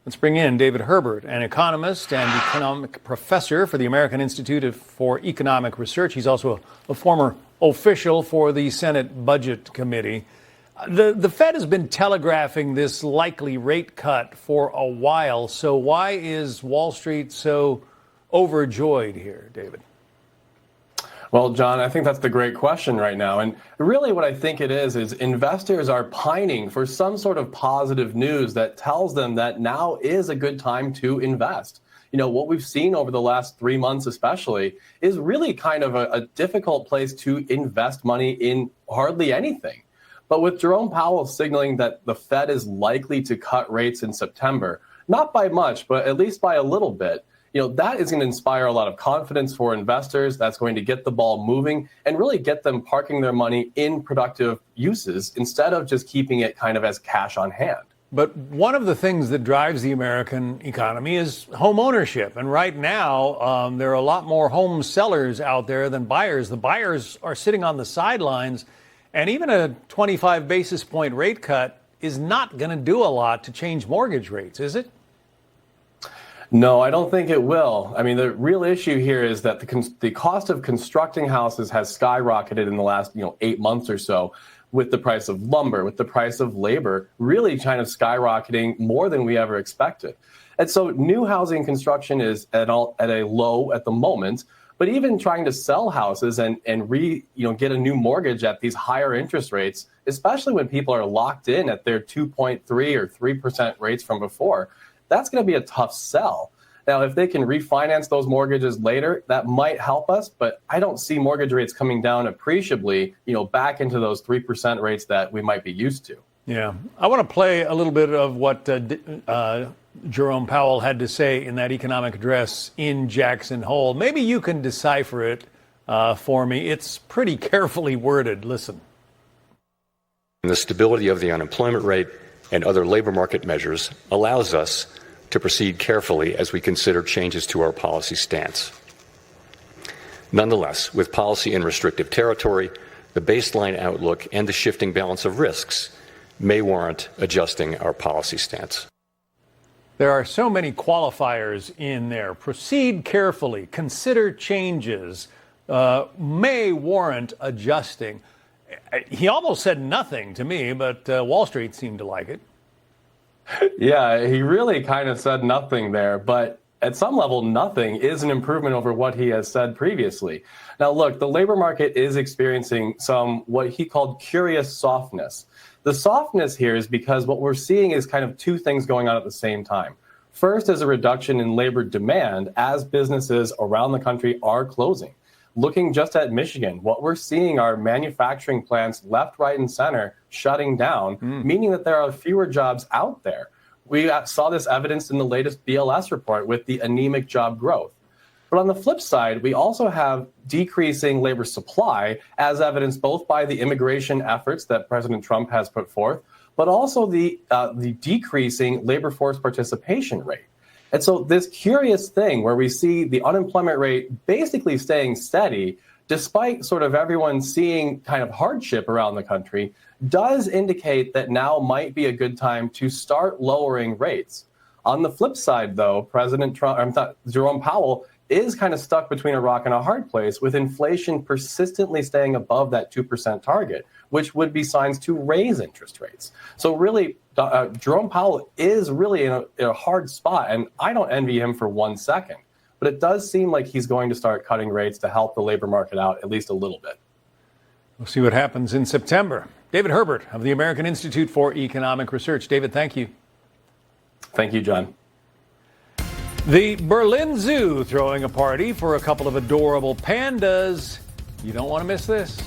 Let's bring in David Hebert, an economist and economic professor for the American Institute for Economic Research. He's also a former official for the Senate Budget Committee. The Fed has been telegraphing this likely rate cut for a while. So why is Wall Street so overjoyed here, David? Well, John, I think that's the great question right now. And really what I think it is investors are pining for some sort of positive news that tells them that now is a good time to invest. You know, what we've seen over the last 3 months especially is really kind of a difficult place to invest money in hardly anything. But with Jerome Powell signaling that the Fed is likely to cut rates in September, not by much, but at least by a little bit, you know, that is going to inspire a lot of confidence for investors. That's going to get the ball moving and really get them parking their money in productive uses instead of just keeping it kind of as cash on hand. But one of the things that drives the American economy is home ownership. And right now, there are a lot more home sellers out there than buyers. The buyers are sitting on the sidelines, and even a 25 basis point rate cut is not going to do a lot to change mortgage rates, is it? No, I don't think it will. I mean, the real issue here is that the cost of constructing houses has skyrocketed in the last 8 months or so, with the price of lumber, with the price of labor really kind of skyrocketing more than we ever expected. And so new housing construction is at a low at the moment. But even trying to sell houses and get a new mortgage at these higher interest rates, especially when people are locked in at their 2.3 or 3% rates from before, that's going to be a tough sell. Now, if they can refinance those mortgages later, that might help us, but I don't see mortgage rates coming down appreciably, back into those 3% rates that we might be used to. Yeah. I want to play a little bit of what Jerome Powell had to say in that economic address in Jackson Hole. Maybe you can decipher it for me. It's pretty carefully worded. Listen. The stability of the unemployment rate and other labor market measures allows us to proceed carefully as we consider changes to our policy stance. Nonetheless, with policy in restrictive territory, the baseline outlook and the shifting balance of risks may warrant adjusting our policy stance. There are so many qualifiers in there. Proceed carefully, consider changes, may warrant adjusting. He almost said nothing to me, but Wall Street seemed to like it. Yeah, he really kind of said nothing there, but at some level, nothing is an improvement over what he has said previously. Now, look, the labor market is experiencing some what he called curious softness. The softness here is because what we're seeing is kind of two things going on at the same time. First is a reduction in labor demand as businesses around the country are closing. Looking just at Michigan, what we're seeing are manufacturing plants left, right, and center shutting down, meaning that there are fewer jobs out there. We saw this evidenced in the latest BLS report with the anemic job growth. But on the flip side, we also have decreasing labor supply, as evidenced both by the immigration efforts that President Trump has put forth, but also the decreasing labor force participation rate. And so this curious thing where we see the unemployment rate basically staying steady, despite sort of everyone seeing kind of hardship around the country, does indicate that now might be a good time to start lowering rates. On the flip side, though, Jerome Powell is kind of stuck between a rock and a hard place, with inflation persistently staying above that 2% target, which would be signs to raise interest rates. So really, Jerome Powell is really in a hard spot, and I don't envy him for 1 second. But it does seem like he's going to start cutting rates to help the labor market out at least a little bit. We'll see what happens in September. David Hebert of the American Institute for Economic Research. David, thank you. Thank you, John. The Berlin Zoo throwing a party for a couple of adorable pandas. You don't want to miss this.